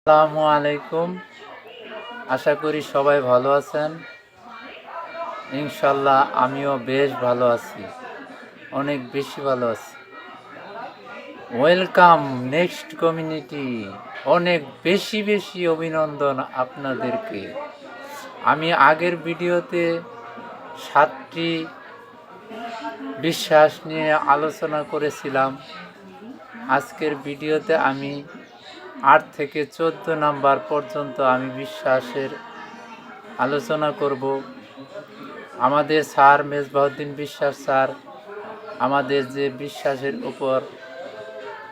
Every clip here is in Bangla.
আসসালামু আলাইকুম। আশা করি সবাই ভালো আছেন। ইনশাল্লাহ আমিও বেশ ভালো আছি, অনেক বেশি ভালো আছি। Welcome next community. অনেক বেশি বেশি অভিনন্দন আপনাদেরকে। আমি আগের ভিডিওতে 7টি বিশ্বাস নিয়ে আলোচনা করেছিলাম। আজকের ভিডিওতে আমি 8 থেকে 14 নাম্বার পর্যন্ত আমি বিশ্বাসের আলোচনা করব। আমাদের স্যার মেজবাউদ্দিন বিশ্বাস স্যার আমাদের যে বিশ্বাসের উপর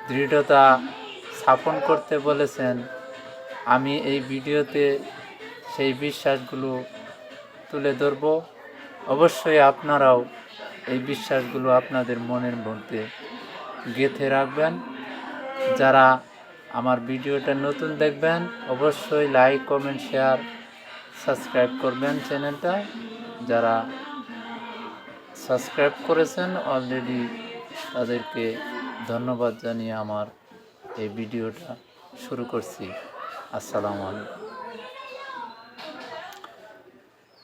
দৃঢ়তা স্থাপন করতে বলেছেন, আমি এই ভিডিওতে সেই বিশ্বাসগুলো তুলে ধরব। অবশ্যই আপনারাও এই বিশ্বাসগুলো আপনাদের মনের মধ্যে গেঁথে রাখবেন। যারা আমার ভিডিওটা নতুন দেখবেন অবশ্যই লাইক, কমেন্ট, শেয়ার, সাবস্ক্রাইব করবেন চ্যানেলটা। যারা সাবস্ক্রাইব করেছেন অলরেডি তাদেরকে ধন্যবাদ জানিয়ে আমার এই ভিডিওটা শুরু করছি। আসসালামু আলাইকুম।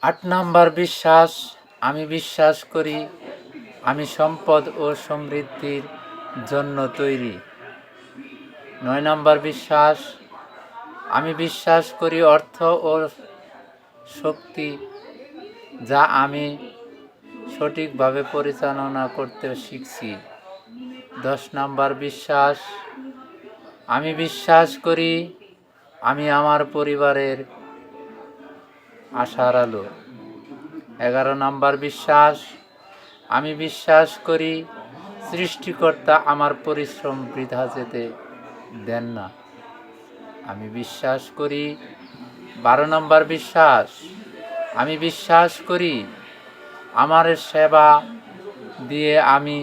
8 নাম্বার বিশ্বাস, আমি বিশ্বাস করি আমি সম্পদ ও সমৃদ্ধির জন্য তৈরি। 9 নাম্বার বিশ্বাস, আমি বিশ্বাস করি অর্থ ও শক্তি যা আমি সঠিকভাবে পরিচালনা করতে শিখছি। 10 নাম্বার বিশ্বাস, আমি বিশ্বাস করি আমি আমার পরিবারের আশার আলো। 11 নাম্বার বিশ্বাস, আমি বিশ্বাস করি সৃষ্টিকর্তা আমার পরিশ্রম বৃথা যেতে দেন না। আমি বিশ্বাস করি 12 নম্বর বিশ্বাস, আমি বিশ্বাস করি আমার সেবা দিয়ে আমি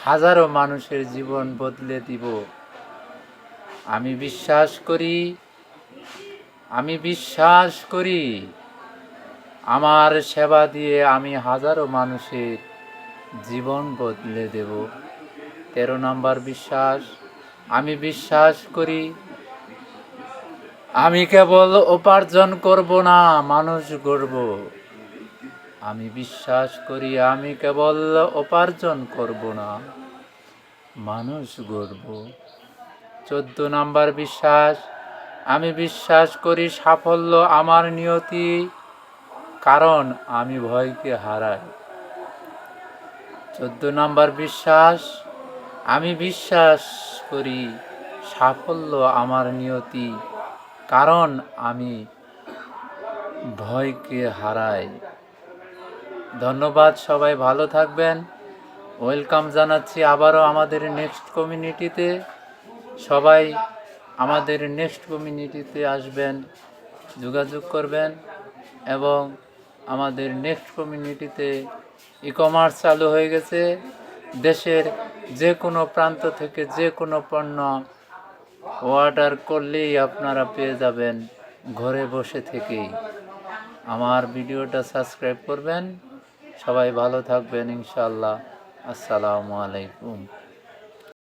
হাজারো মানুষের জীবন বদলে দিব। আমি বিশ্বাস করি আমার সেবা দিয়ে আমি হাজারো মানুষের জীবন বদলে দেব। 13 নম্বর বিশ্বাস, আমি বিশ্বাস করি আমি কেবল উপার্জন করব না, মানুষ গড়ব। আমি বিশ্বাস করি আমি কেবল উপার্জন করব না, মানুষ গড়ব। 14 নাম্বার বিশ্বাস, আমি বিশ্বাস করি সাফল্য আমার নিয়তি, কারণ আমি ভয়কে হারাই। 14 নাম্বার বিশ্বাস, আমি বিশ্বাস করি সাফল্য আমার নিয়তি, কারণ আমি ভয়কে হারাই। ধন্যবাদ, সবাই ভালো থাকবেন। ওয়েলকাম জানাচ্ছি আবারও আমাদের নেক্সট কমিউনিটিতে। সবাই আমাদের নেক্সট কমিউনিটিতে আসবেন, যোগাযোগ করবেন এবং আমাদের নেক্সট কমিউনিটিতে ই-কমার্স চালু হয়ে গেছে। দেশের যে কোনো প্রান্ত থেকে যে কোনো পণ্য অর্ডার করলেই আপনারা পেয়ে যাবেন ঘরে বসে থেকেই। আমার ভিডিওটা সাবস্ক্রাইব করবেন। সবাই ভালো থাকবেন ইনশাআল্লাহ। আসসালামু আলাইকুম।